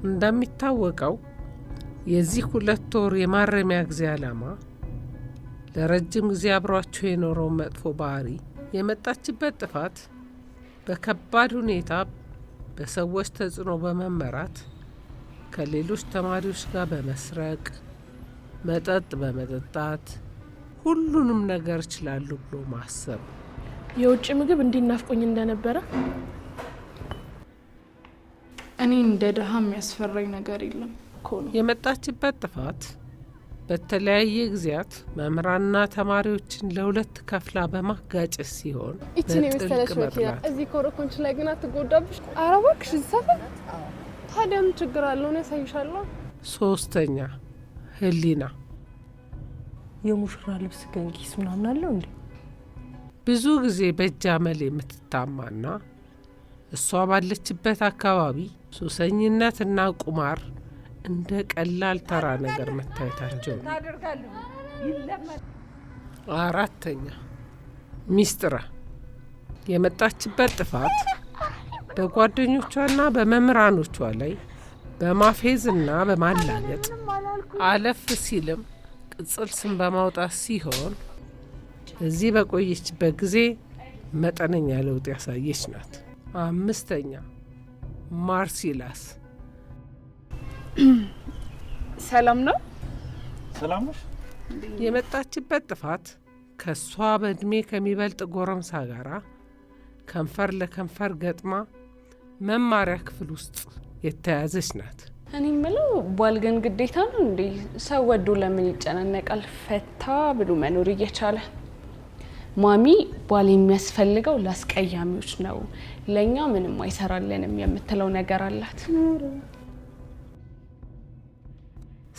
እንደሚታወቀው የዚህ 2 ወር የማረሚያ ጊዜ ዓላማ ለረጅም ጊዜ አብሯቸው የኖረው መጥፎ ባህሪ የመጣችበት ጥፋት በከባድ ሁኔታ በሰዎች ተጽዕኖ በመመራት ከሌሎች ተማሪዎች ጋር በመስረቅ መጠጥ በመጠጣት ሁሉንም ነገር ይችላሉ ብሎ ማሰብ የውጭ ምግብ እንዲናፍቆኝ እንደነበረ እኔ እንደ ደሃ የሚያስፈራኝ ነገር የለም እኮ ነው። የመጣችበት ጥፋት በተለያየ ጊዜያት መምህራንና ተማሪዎችን ለሁለት ከፍላ በማጋጨት ሲሆን እቺን የመሰለች መኪና እዚህ ኮረኮንች ላይ ግን አትጎዳብሽ። ኧረ እባክሽ ይሰፋል። ታዲያ ምን ችግር አለው? ነው ያሳይሻለሁ። 3ኛ ህሊና የሙሽራ ልብስ ገንኪስ ምናምን አለው እንዴ? ብዙ ጊዜ በእጃመል የምትታማና እሷ ባለችበት አካባቢ ሱሰኝነትና ቁማር እንደ ቀላል ተራ ነገር መታየታቸው ነው። 4ኛ ሚስጥራ የመጣችበት ጥፋት በጓደኞቿና በመምህራኖቿ ላይ በማፌዝና በማላገጥ አለፍ ሲልም ቅጽል ስም በማውጣት ሲሆን እዚህ በቆየችበት ጊዜ መጠነኛ ለውጥ ያሳየች ናት። 5ኛ ማርሲላስ ሰላም ነው። ሰላም ነሽ? የመጣችበት ጥፋት ከሷ በእድሜ ከሚበልጥ ጎረምሳ ጋራ ከንፈር ለከንፈር ገጥማ መማሪያ ክፍል ውስጥ የተያዘች ናት። እኔ የምለው ባል ግን ግዴታ ነው እንዴ? ሰው ወዶ ለምን ይጨናነቃል? ፈታ ብሎ መኖር እየቻለ ማሚ ባል የሚያስፈልገው ላስቀያሚዎች ነው፣ ለኛ ምንም አይሰራልንም የምትለው ነገር አላት።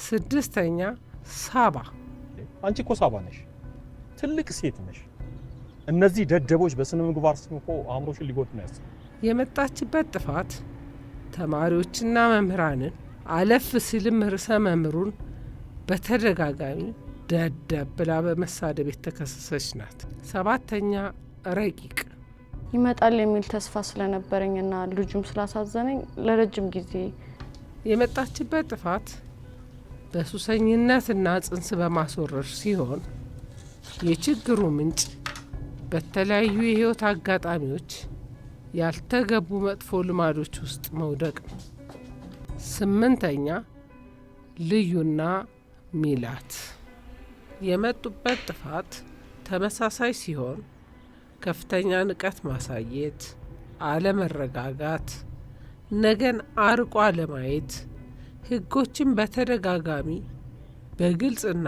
6ኛ ሳባ አንቺ እኮ ሳባ ነሽ፣ ትልቅ ሴት ነሽ። እነዚህ ደደቦች በስነ ምግባር ስም እኮ አእምሮሽን ሊጎዱ ነው ያሰቡ። የመጣችበት ጥፋት ተማሪዎችና መምህራንን አለፍ ሲልም ርዕሰ መምህሩን በተደጋጋሚ ደደብ ብላ በመሳደብ የተከሰሰች ናት። 7ኛ ረቂቅ ይመጣል የሚል ተስፋ ስለነበረኝና ልጁም ስላሳዘነኝ ለረጅም ጊዜ የመጣችበት ጥፋት በሱሰኝነትና ጽንስ በማስወረር ሲሆን የችግሩ ምንጭ በተለያዩ የህይወት አጋጣሚዎች ያልተገቡ መጥፎ ልማዶች ውስጥ መውደቅ ነው። 8ኛ ልዩና ሚላት የመጡበት ጥፋት ተመሳሳይ ሲሆን ከፍተኛ ንቀት ማሳየት፣ አለመረጋጋት፣ ነገን አርቆ አለማየት፣ ህጎችን በተደጋጋሚ በግልጽና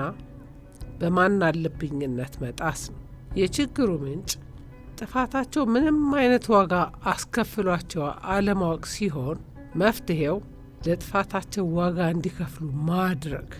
በማን አለብኝነት መጣስ ነው። የችግሩ ምንጭ ጥፋታቸው ምንም አይነት ዋጋ አስከፍሏቸው አለማወቅ ሲሆን መፍትሄው ለጥፋታቸው ዋጋ እንዲከፍሉ ማድረግ